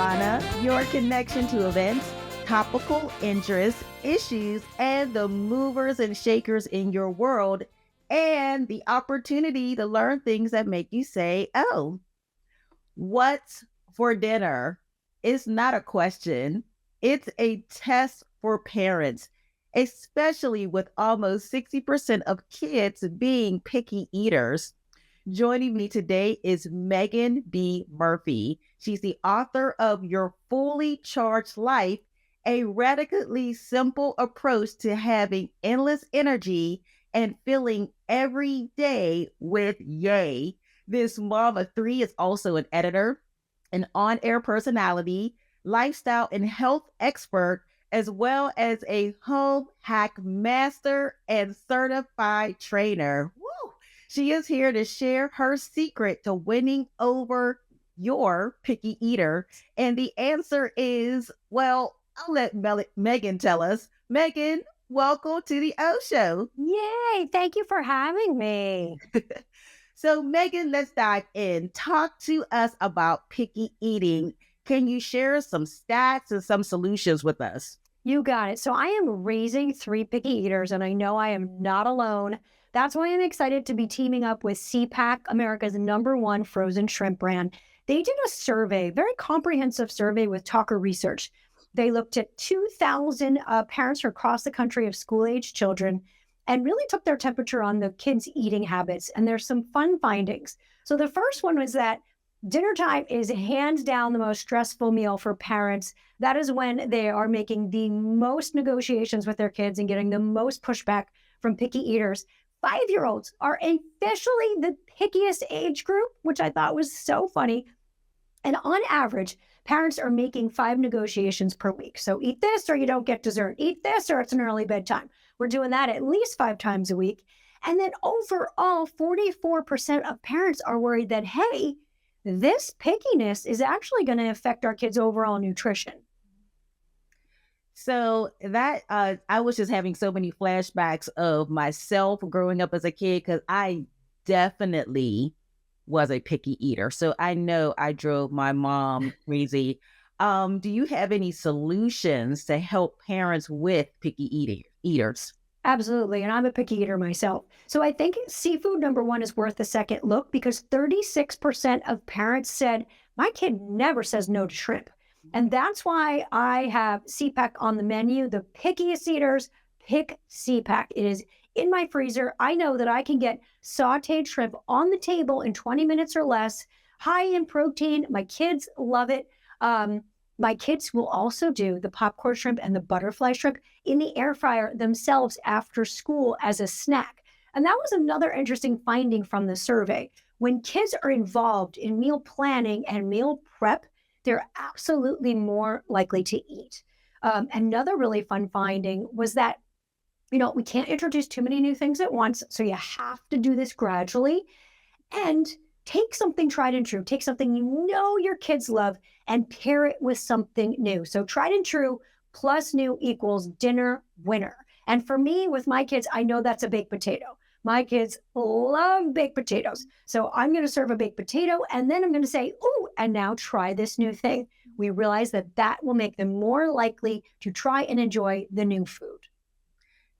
Orlana, your connection to events, topical interests, issues, and the movers and shakers in your world, and the opportunity to learn things that make you say, oh, what's for dinner? It's not a question, it's a test for parents, especially with almost 60% of kids being picky eaters. Joining me today is Meaghan B Murphy. She's the author of Your Fully Charged Life, a radically simple approach to having endless energy and filling every day with yay. This mom of three is also an editor, an on-air personality, lifestyle and health expert, as well as a home hack master and certified trainer. Woo! She is here to share her secret to winning over your picky eater. And the answer is, well, I'll let Meaghan tell us. Meaghan, welcome to the Ohh Show. Yay! Thank you for having me. So, Meaghan, let's dive in. Talk to us about picky eating. Can you share some stats and some solutions with us? You got it. So I am raising 3 picky eaters, and I know I am not alone. That's why I'm excited to be teaming up with CPAC, America's #1 frozen shrimp brand. They did a survey, very comprehensive survey with Talker Research. They looked at 2,000 parents from across the country of school-age children and really took their temperature on the kids' eating habits. And there's some fun findings. So the first one was that dinner time is hands down the most stressful meal for parents. That is when they are making the most negotiations with their kids and getting the most pushback from picky eaters. 5-year-olds are officially the pickiest age group, which I thought was so funny. And on average, parents are making 5 negotiations per week. So eat this or you don't get dessert. Eat this or it's an early bedtime. We're doing that at least 5 times a week. And then overall, 44% of parents are worried that, hey, this pickiness is actually going to affect our kids' overall nutrition. So that I was just having so many flashbacks of myself growing up as a kid because I definitely was a picky eater. So I know I drove my mom crazy. Do you have any solutions to help parents with picky eaters? Absolutely. And I'm a picky eater myself. So I think seafood, #1, is worth a second look because 36% of parents said, my kid never says no to shrimp. And that's why I have CPAC on the menu. The pickiest eaters pick CPAC. It is in my freezer. I know that I can get sauteed shrimp on the table in 20 minutes or less, high in protein. My kids love it. My kids will also do the popcorn shrimp and the butterfly shrimp in the air fryer themselves after school as a snack. And that was another interesting finding from the survey. When kids are involved in meal planning and meal prep, they're absolutely more likely to eat. Another really fun finding was that, we can't introduce too many new things at once. So you have to do this gradually and take something tried and true. Take something your kids love and pair it with something new. So tried and true plus new equals dinner winner. And for me, with my kids, I know that's a baked potato. My kids love baked potatoes. So I'm going to serve a baked potato and then I'm going to say, ooh, and now try this new thing. We realize that will make them more likely to try and enjoy the new food.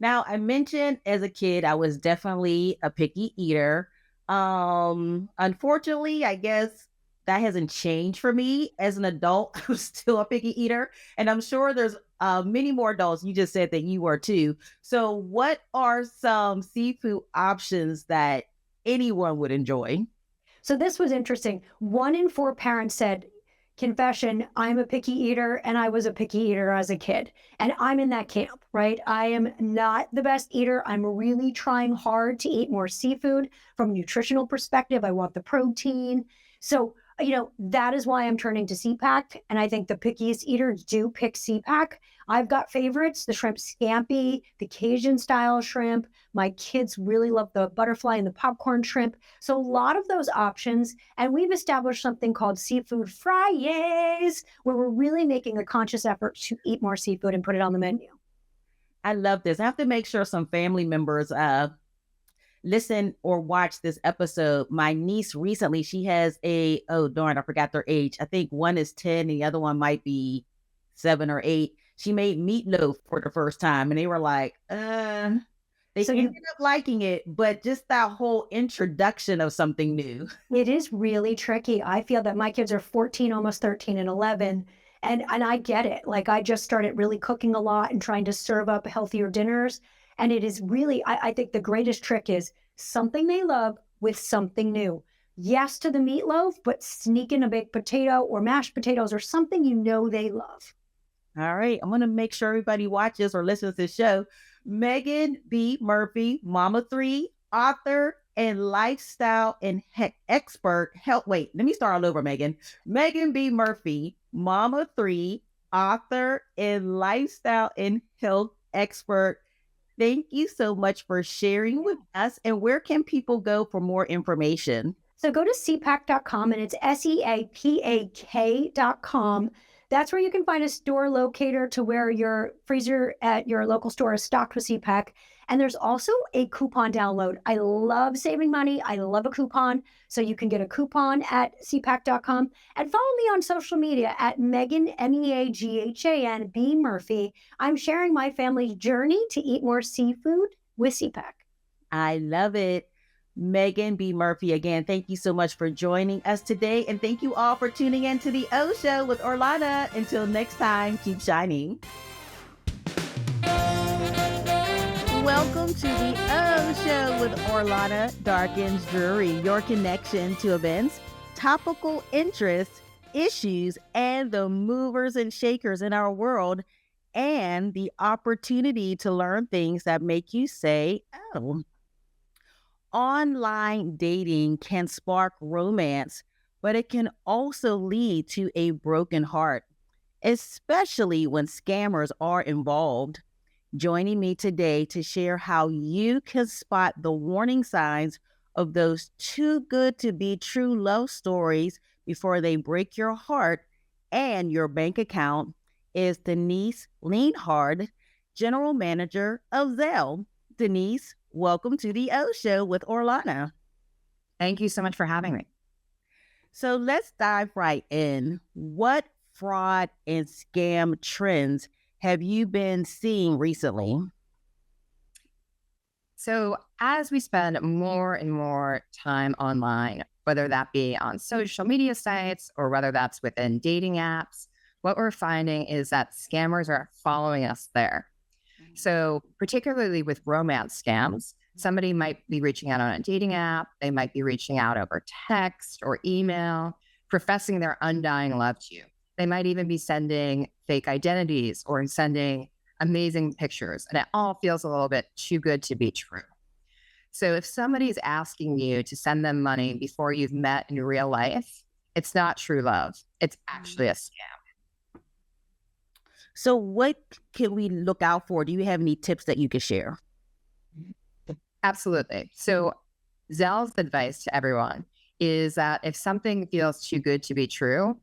Now, I mentioned as a kid, I was definitely a picky eater. Unfortunately, I guess that hasn't changed for me. As an adult, I'm still a picky eater. And I'm sure there's many more adults. You just said that you were too. So what are some seafood options that anyone would enjoy? So this was interesting. 1 in 4 parents said, confession, I'm a picky eater and I was a picky eater as a kid. And I'm in that camp, right? I am not the best eater. I'm really trying hard to eat more seafood from a nutritional perspective. I want the protein. So, that is why I'm turning to CPAC. And I think the pickiest eaters do pick CPAC. I've got favorites, the shrimp scampi, the Cajun style shrimp. My kids really love the butterfly and the popcorn shrimp. So a lot of those options. And we've established something called Seafood Fridays, where we're really making a conscious effort to eat more seafood and put it on the menu. I love this. I have to make sure some family members listen or watch this episode. My niece recently, she has oh darn, I forgot their age. I think one is 10 and the other one might be 7 or 8. She made meatloaf for the first time and they were like, they ended up liking it, but just that whole introduction of something new. It is really tricky. I feel that my kids are 14, almost 13 and 11. And I get it. Like I just started really cooking a lot and trying to serve up healthier dinners. And it is really, I think the greatest trick is something they love with something new. Yes to the meatloaf, but sneak in a baked potato or mashed potatoes or something you know they love. All right. I'm going to make sure everybody watches or listens to the show. Meaghan B Murphy, Mama 3, author and lifestyle and expert. Wait, let me start all over, Meaghan. Meaghan B Murphy, Mama 3, author and lifestyle and health expert. Thank you so much for sharing with us. And where can people go for more information? So go to cpac.com and it's SEAPAK.com. That's where you can find a store locator to where your freezer at your local store is stocked with CPAC. And there's also a coupon download. I love saving money. I love a coupon. So you can get a coupon at cpac.com and follow me on social media at Meaghan, Meaghan B Murphy. I'm sharing my family's journey to eat more seafood with CPAC. I love it. Meaghan B Murphy, again, thank you so much for joining us today. And thank you all for tuning in to the Ohh Show with Orlana. Until next time, keep shining. Welcome to the Ohh Show with Orlana Darkins Drury, your connection to events, topical interests, issues, and the movers and shakers in our world, and the opportunity to learn things that make you say, oh. Online dating can spark romance, but it can also lead to a broken heart, especially when scammers are involved. Joining me today to share how you can spot the warning signs of those too good to be true love stories before they break your heart and your bank account is Denise Lenard, General Manager of Zelle. Denise, welcome to the Ohh Show with Orlana. Thank you so much for having me. So let's dive right in. What fraud and scam trends have you been seeing recently? So as we spend more and more time online, whether that be on social media sites or whether that's within dating apps, what we're finding is that scammers are following us there. So particularly with romance scams, somebody might be reaching out on a dating app. They might be reaching out over text or email, professing their undying love to you. They might even be sending fake identities or sending amazing pictures. And it all feels a little bit too good to be true. So if somebody's asking you to send them money before you've met in real life, it's not true love. It's actually a scam. So what can we look out for? Do you have any tips that you could share? Absolutely. So Zelle's advice to everyone is that if something feels too good to be true,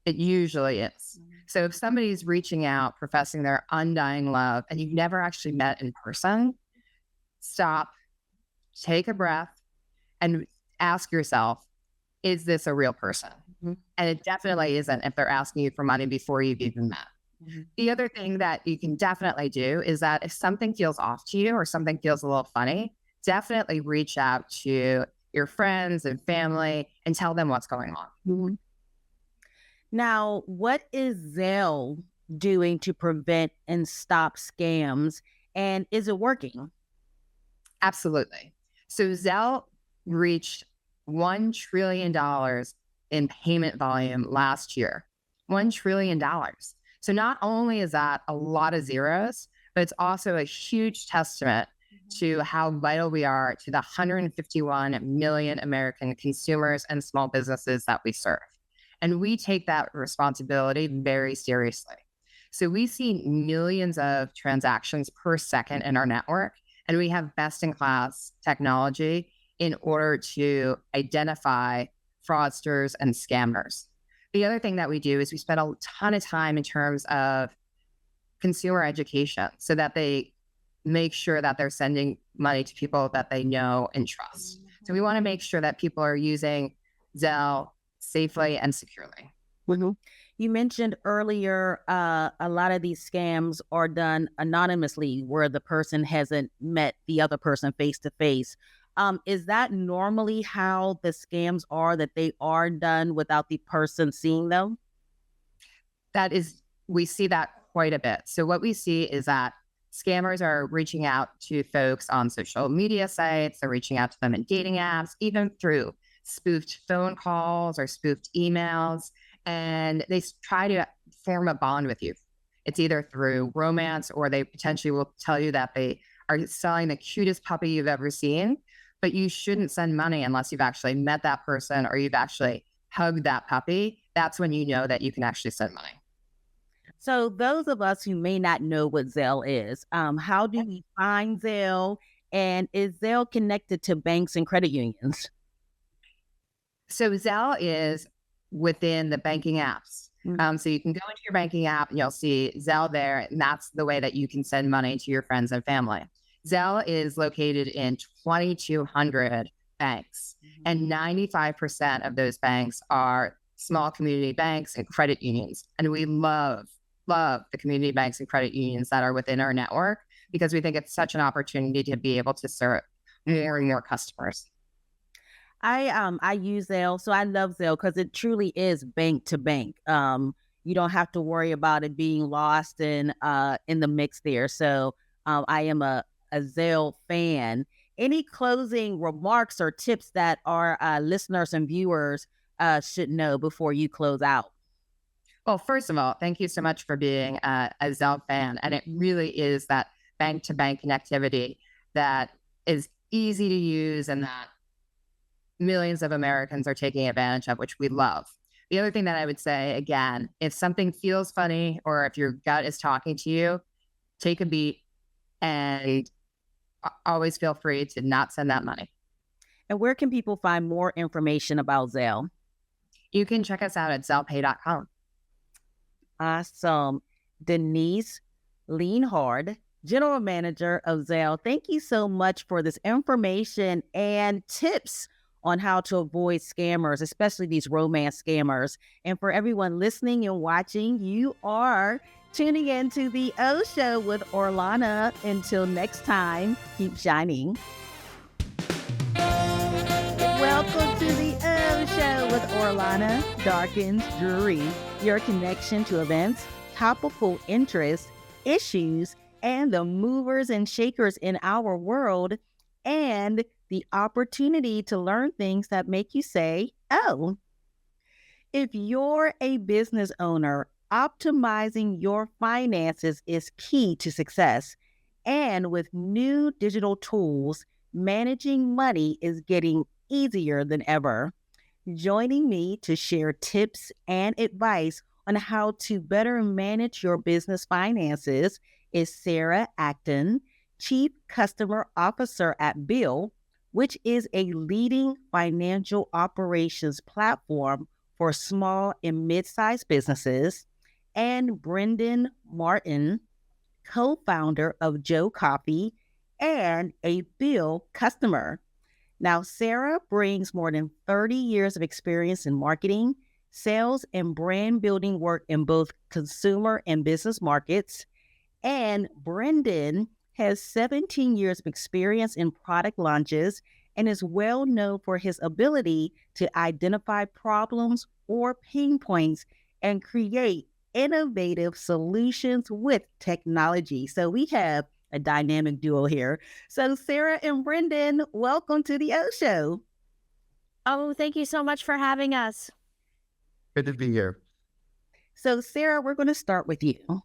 it usually is. So if somebody's reaching out, professing their undying love, and you've never actually met in person, stop, take a breath, and ask yourself, is this a real person? Mm-hmm. And it definitely isn't if they're asking you for money before you've even met. Mm-hmm. The other thing that you can definitely do is that if something feels off to you or something feels a little funny, definitely reach out to your friends and family and tell them what's going on. Mm-hmm. Now, what is Zelle doing to prevent and stop scams? And is it working? Absolutely. So Zelle reached $1 trillion in payment volume last year. $1 trillion. So not only is that a lot of zeros, but it's also a huge testament to how vital we are to the 151 million American consumers and small businesses that we serve. And we take that responsibility very seriously. So we see millions of transactions per second in our network, and we have best-in-class technology in order to identify fraudsters and scammers. The other thing that we do is we spend a ton of time in terms of consumer education so that they make sure that they're sending money to people that they know and trust. So we want to make sure that people are using Zelle safely and securely. You mentioned earlier a lot of these scams are done anonymously where the person hasn't met the other person face to face. Is that normally how the scams are, that they are done without the person seeing them? We see that quite a bit. So what we see is that scammers are reaching out to folks on social media sites, they're reaching out to them in dating apps, even through spoofed phone calls or spoofed emails, and they try to form a bond with you. It's either through romance, or they potentially will tell you that they are selling the cutest puppy you've ever seen, but you shouldn't send money unless you've actually met that person or you've actually hugged that puppy. That's when you know that you can actually send money. So those of us who may not know what Zelle is, how do we find Zelle? And is Zelle connected to banks and credit unions? So Zelle is within the banking apps. So you can go into your banking app and you'll see Zelle there, and that's the way that you can send money to your friends and family. Zelle is located in 2,200 banks, and 95% of those banks are small community banks and credit unions. And we love the community banks and credit unions that are within our network, because we think it's such an opportunity to be able to serve more and more customers. I use Zelle, so I love Zelle because it truly is bank to bank. You don't have to worry about it being lost in the mix there. So I am a Zelle fan. Any closing remarks or tips that our listeners and viewers should know before you close out? Well, first of all, thank you so much for being a Zelle fan. And it really is that bank to bank connectivity that is easy to use and that millions of Americans are taking advantage of, which we love. The other thing that I would say, again, if something feels funny or if your gut is talking to you, take a beat and always feel free to not send that money. And where can people find more information about Zelle? You can check us out at zellepay.com. Awesome. Denise Lenard, General Manager of Zelle, thank you so much for this information and tips on how to avoid scammers, especially these romance scammers. And for everyone listening and watching, you are tuning into the Ohh Show with Orlana. Until next time, keep shining. Welcome to the Ohh Show with Orlana. Darkens Jewelry, your connection to events, topical interests, issues, and the movers and shakers in our world, and the opportunity to learn things that make you say, oh. If you're a business owner, optimizing your finances is key to success. And with new digital tools, managing money is getting easier than ever. Joining me to share tips and advice on how to better manage your business finances is Sarah Acton, Chief Customer Officer at Bill, which is a leading financial operations platform for small and mid-sized businesses, and Brendan Martin, co-founder of Joe Coffee and a Bill customer. Now, Sarah brings more than 30 years of experience in marketing, sales, and brand building work in both consumer and business markets. And Brendan has 17 years of experience in product launches and is well known for his ability to identify problems or pain points and create innovative solutions with technology. So we have a dynamic duo here. So Sarah and Brendan, welcome to the Ohh Show. Oh, thank you so much for having us. Good to be here. So Sarah, we're going to start with you.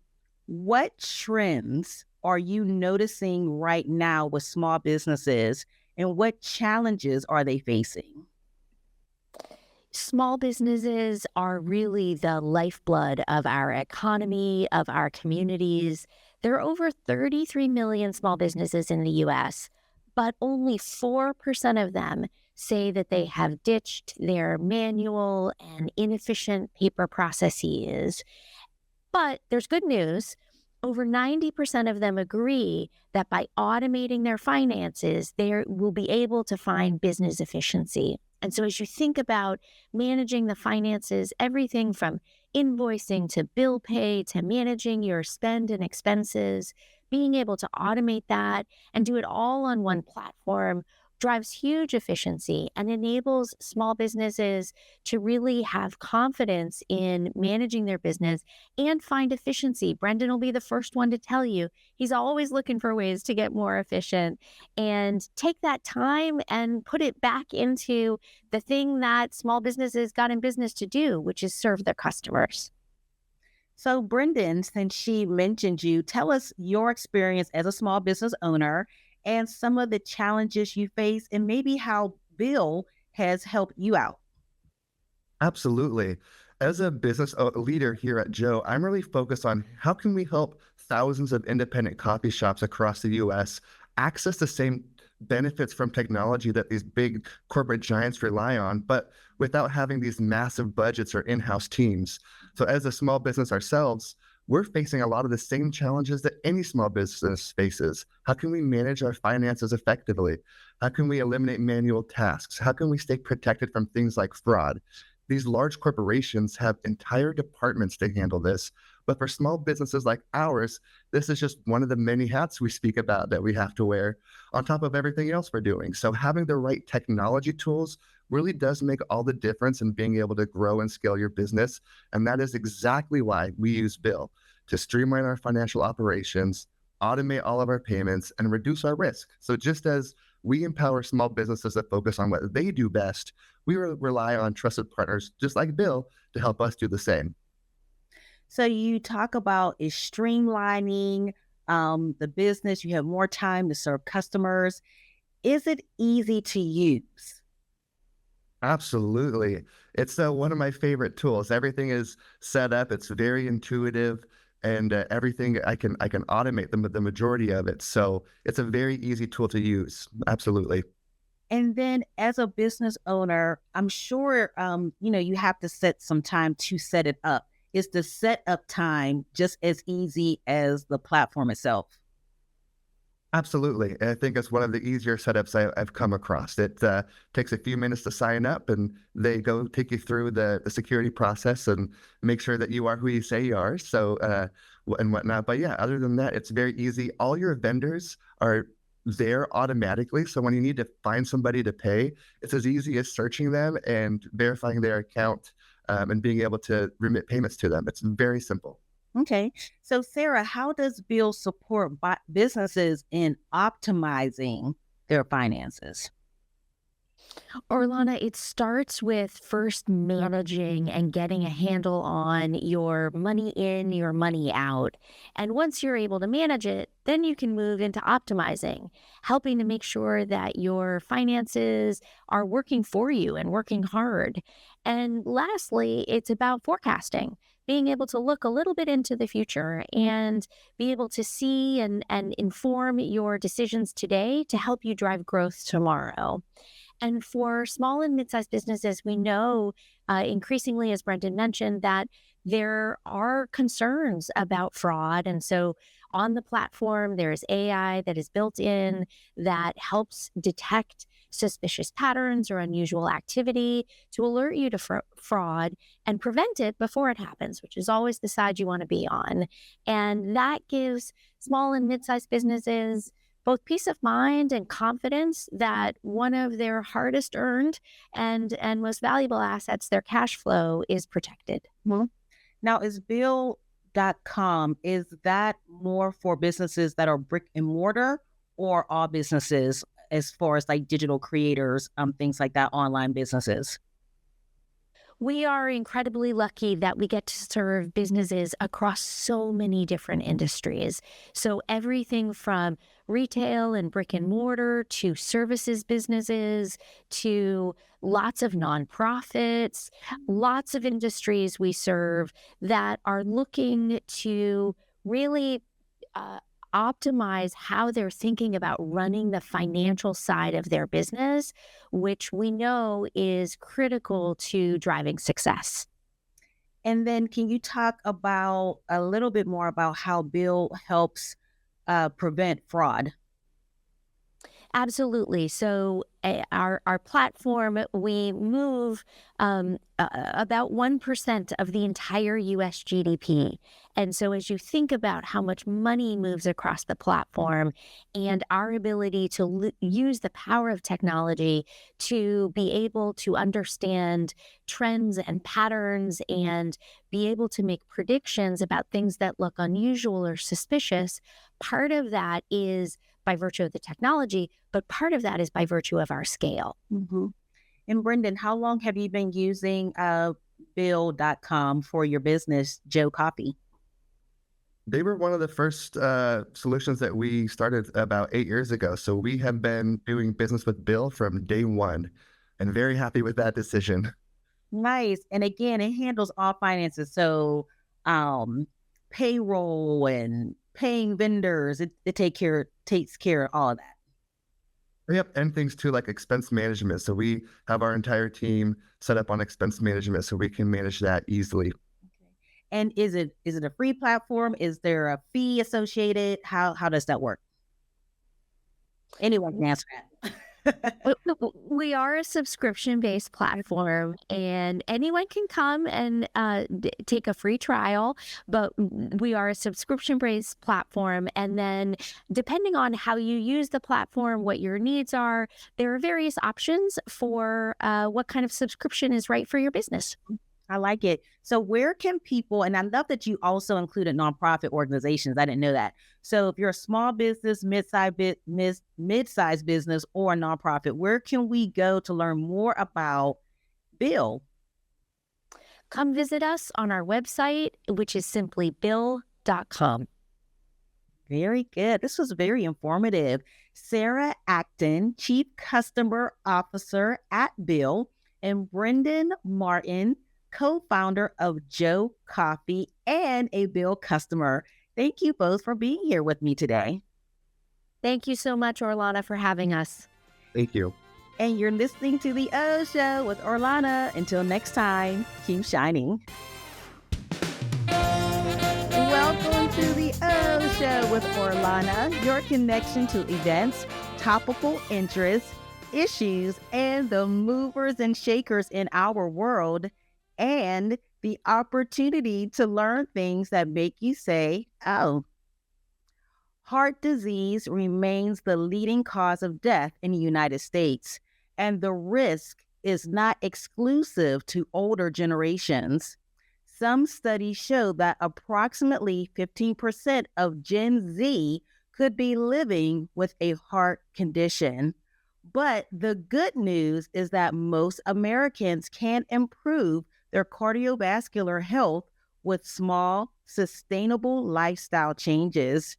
What trends are you noticing right now with small businesses, and what challenges are they facing? Small businesses are really the lifeblood of our economy, of our communities. There are over 33 million small businesses in the U.S., but only 4% of them say that they have ditched their manual and inefficient paper processes. But there's good news. Over 90% of them agree that by automating their finances, they will be able to find business efficiency. And so, as you think about managing the finances, everything from invoicing to bill pay to managing your spend and expenses, being able to automate that and do it all on one platform drives huge efficiency and enables small businesses to really have confidence in managing their business and find efficiency. Brendan will be the first one to tell you he's always looking for ways to get more efficient and take that time and put it back into the thing that small businesses got in business to do, which is serve their customers. So, Brendan, since she mentioned you, tell us your experience as a small business owner and some of the challenges you face and maybe how Bill has helped you out. Absolutely. As a business leader here at Joe, I'm really focused on how can we help thousands of independent coffee shops across the US access the same benefits from technology that these big corporate giants rely on, but without having these massive budgets or in-house teams. So as a small business ourselves, we're facing a lot of the same challenges that any small business faces. How can we manage our finances effectively? How can we eliminate manual tasks? How can we stay protected from things like fraud? These large corporations have entire departments to handle this. But for small businesses like ours, this is just one of the many hats we speak about that we have to wear on top of everything else we're doing. So having the right technology tools really does make all the difference in being able to grow and scale your business. And that is exactly why we use Bill to streamline our financial operations, automate all of our payments, and reduce our risk. So just as we empower small businesses to focus on what they do best, we rely on trusted partners just like Bill to help us do the same. So, you talk about is streamlining the business, you have more time to serve customers. Is it easy to use? Absolutely. It's one of my favorite tools. Everything is set up. It's very intuitive, and everything I can automate the majority of it. So it's a very easy tool to use. Absolutely. And then as a business owner, I'm sure, you have to set some time to set it up. Is the setup time just as easy as the platform itself? Absolutely. And I think it's one of the easier setups I've come across. It takes a few minutes to sign up, and they go take you through the security process and make sure that you are who you say you are. So, and whatnot. But yeah, other than that, it's very easy. All your vendors are there automatically. So when you need to find somebody to pay, it's as easy as searching them and verifying their account, and being able to remit payments to them. It's very simple. Okay. So, Sarah, how does Bill support businesses in optimizing their finances? Orlana, it starts with first managing and getting a handle on your money in, your money out. And once you're able to manage it, then you can move into optimizing, helping to make sure that your finances are working for you and working hard. And lastly, it's about forecasting, being able to look a little bit into the future and be able to see and inform your decisions today to help you drive growth tomorrow. And for small and mid-sized businesses, we know increasingly, as Brendan mentioned, that there are concerns about fraud. And so on the platform, there's AI that is built in that helps detect suspicious patterns or unusual activity to alert you to fraud and prevent it before it happens, which is always the side you want to be on. And that gives small and mid-sized businesses both peace of mind and confidence that one of their hardest earned and most valuable assets, their cash flow, is protected. Mhm. Now, is Bill.com, is that more for businesses that are brick and mortar or all businesses as far as like digital creators, things like that, online businesses? We are incredibly lucky that we get to serve businesses across so many different industries. So everything from retail and brick and mortar to services businesses to lots of nonprofits, lots of industries we serve that are looking to really optimize how they're thinking about running the financial side of their business, which we know is critical to driving success. And then can you talk about a little bit more about how Bill helps prevent fraud? Absolutely. So our platform, we move about 1% of the entire U.S. GDP. And so as you think about how much money moves across the platform and our ability to use the power of technology to be able to understand trends and patterns and be able to make predictions about things that look unusual or suspicious, part of that is by virtue of the technology, but part of that is by virtue of our scale. Mm-hmm. And Brendan, how long have you been using Bill.com for your business, Joe Coffee? They were one of the first solutions that we started about 8 years ago. So we have been doing business with Bill from day one and very happy with that decision. Nice. And again, it handles all finances. So payroll and paying vendors, it takes care of all of that. Yep, and things too like expense management. So we have our entire team set up on expense management so we can manage that easily. And is it a free platform? Is there a fee associated? How does that work? Anyone can answer that. We are a subscription-based platform, and anyone can come and take a free trial, but we are a subscription-based platform. And then depending on how you use the platform, what your needs are, there are various options for what kind of subscription is right for your business. I like it. So where can people, and I love that you also included nonprofit organizations. I didn't know that. So if you're a small business, mid-sized business, or a nonprofit, where can we go to learn more about Bill? Come visit us on our website, which is simply bill.com. Very good. This was very informative. Sarah Acton, Chief Customer Officer at Bill, and Brendan Martin, co-founder of Joe Coffee and a Bill customer. Thank you both for being here with me today. Thank you so much, Orlana, for having us. Thank you. And you're listening to The Ohh Show with Orlana. Until next time, keep shining. Welcome to The Ohh Show with Orlana, your connection to events, topical interests, issues, and the movers and shakers in our world, and the opportunity to learn things that make you say, oh. Heart disease remains the leading cause of death in the United States, and the risk is not exclusive to older generations. Some studies show that approximately 15% of Gen Z could be living with a heart condition. But the good news is that most Americans can improve their cardiovascular health with small, sustainable lifestyle changes.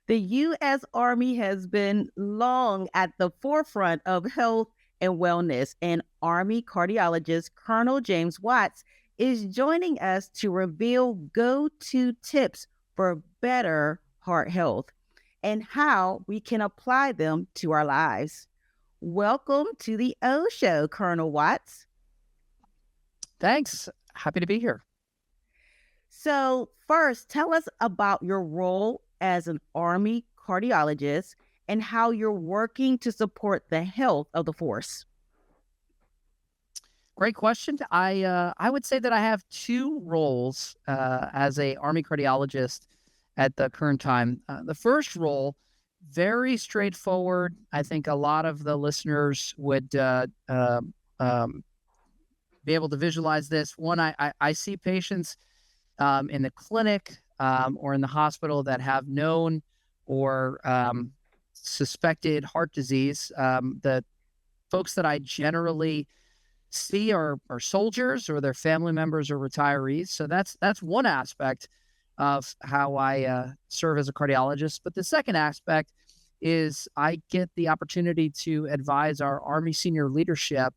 The U.S. Army has been long at the forefront of health and wellness, and Army Cardiologist Colonel James Watts is joining us to reveal go-to tips for better heart health and how we can apply them to our lives. Welcome to the Ohh Show, Colonel Watts. Thanks. Happy to be here. So first, tell us about your role as an Army cardiologist and how you're working to support the health of the force. Great question. I would say that I have two roles as a Army cardiologist at the current time. The first role, very straightforward. I think a lot of the listeners would be able to visualize this. One, I see patients in the clinic or in the hospital that have known or suspected heart disease. The folks that I generally see are soldiers or their family members or retirees. So that's one aspect of how I serve as a cardiologist. But the second aspect is I get the opportunity to advise our Army senior leadership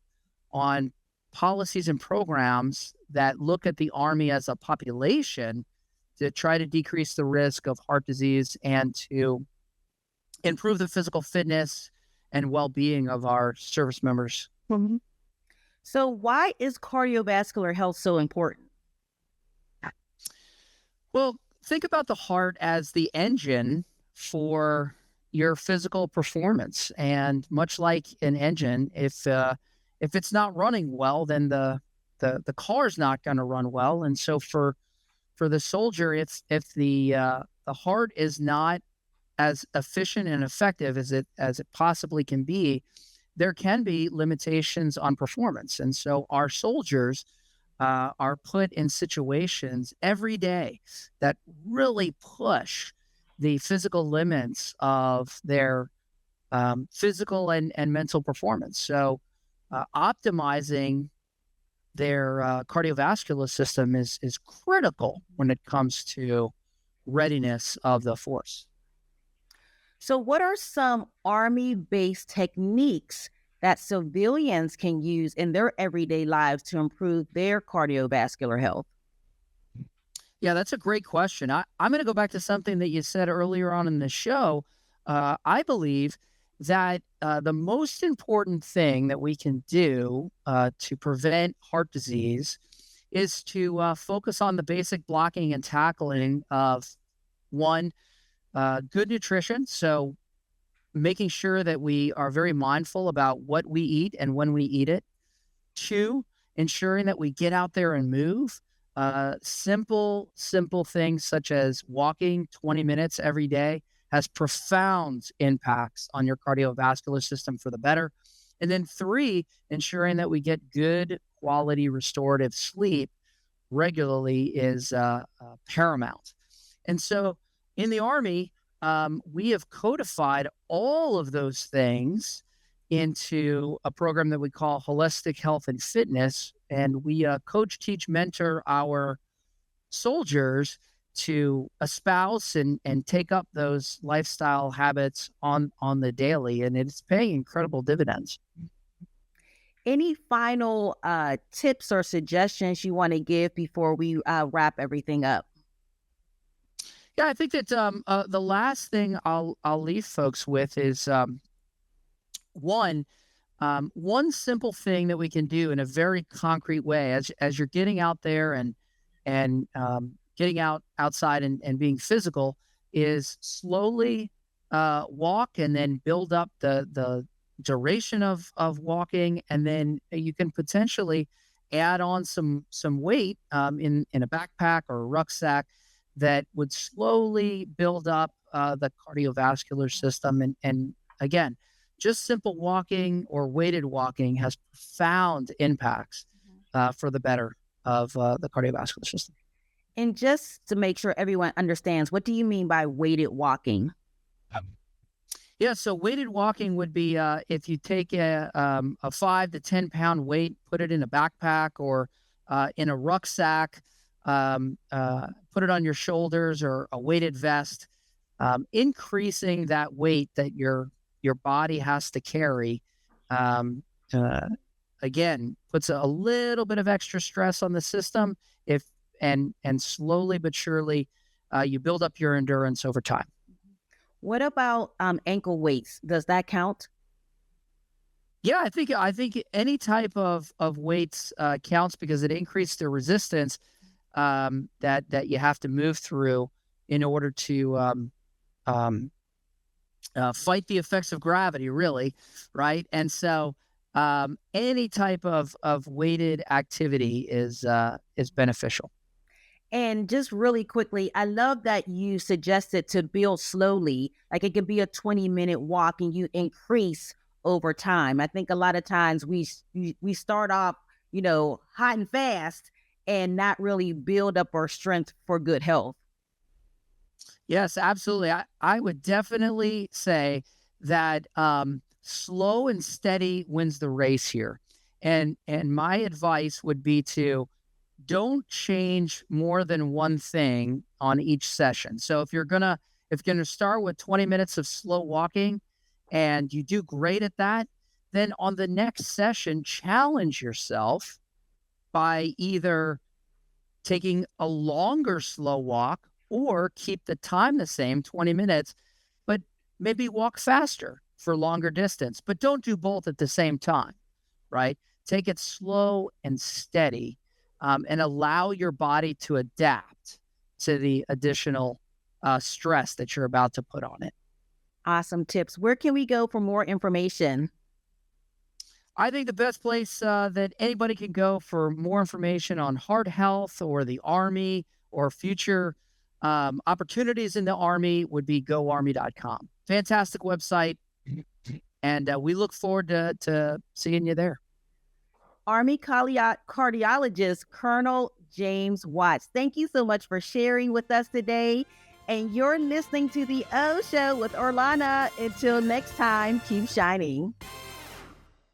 on policies and programs that look at the Army as a population to try to decrease the risk of heart disease and to improve the physical fitness and well-being of our service members. Mm-hmm. So why is cardiovascular health so important? Well, think about the heart as the engine for your physical performance. And much like an engine, if it's not running well, then the car's not going to run well. And so for the soldier, if the heart is not as efficient and effective as it possibly can be, there can be limitations on performance. And so our soldiers are put in situations every day that really push the physical limits of their physical and mental performance. So optimizing their cardiovascular system is critical when it comes to readiness of the force. So, what are some Army based techniques that civilians can use in their everyday lives to improve their cardiovascular health? Yeah, that's a great question. I'm going to go back to something that you said earlier on in the show. I believe that the most important thing that we can do to prevent heart disease is to focus on the basic blocking and tackling of one, good nutrition. So making sure that we are very mindful about what we eat and when we eat it. Two, ensuring that we get out there and move. Simple things such as walking 20 minutes every day has profound impacts on your cardiovascular system for the better. And then three, ensuring that we get good quality restorative sleep regularly is paramount. And so in the Army, we have codified all of those things into a program that we call Holistic Health and Fitness. And we coach, teach, mentor our soldiers to espouse and take up those lifestyle habits on the daily. And it's paying incredible dividends. Any final tips or suggestions you want to give before we wrap everything up? Yeah, I think that the last thing I'll leave folks with is one simple thing that we can do in a very concrete way as you're getting out there and getting outside and being physical is slowly walk and then build up the duration of walking, and then you can potentially add on some weight in a backpack or a rucksack that would slowly build up the cardiovascular system. And again, just simple walking or weighted walking has profound impacts for the better of the cardiovascular system. And just to make sure everyone understands, what do you mean by weighted walking? Yeah, so weighted walking would be if you take a 5 to 10 pound weight, put it in a backpack or in a rucksack, put it on your shoulders or a weighted vest, increasing that weight that your body has to carry, again, puts a little bit of extra stress on the system. And slowly but surely, you build up your endurance over time. What about ankle weights? Does that count? Yeah, I think any type of weights counts because it increases the resistance that you have to move through in order to fight the effects of gravity, really, right? And so any type of weighted activity is beneficial. And just really quickly, I love that you suggested to build slowly. Like it could be a 20-minute walk and you increase over time. I think a lot of times we start off, hot and fast and not really build up our strength for good health. Yes, absolutely. I would definitely say that slow and steady wins the race here. And my advice would be to don't change more than one thing on each session. So if you're gonna start with 20 minutes of slow walking and you do great at that, then on the next session, challenge yourself by either taking a longer slow walk or keep the time the same, 20 minutes, but maybe walk faster for longer distance, but don't do both at the same time, right? Take it slow and steady. And allow your body to adapt to the additional stress that you're about to put on it. Awesome tips. Where can we go for more information? I think the best place that anybody can go for more information on heart health or the Army or future opportunities in the Army would be goarmy.com. Fantastic website. And we look forward to seeing you there. Army Cardiologist Colonel James Watts. Thank you so much for sharing with us today. And you're listening to the Ohh Show with Orlana. Until next time, keep shining.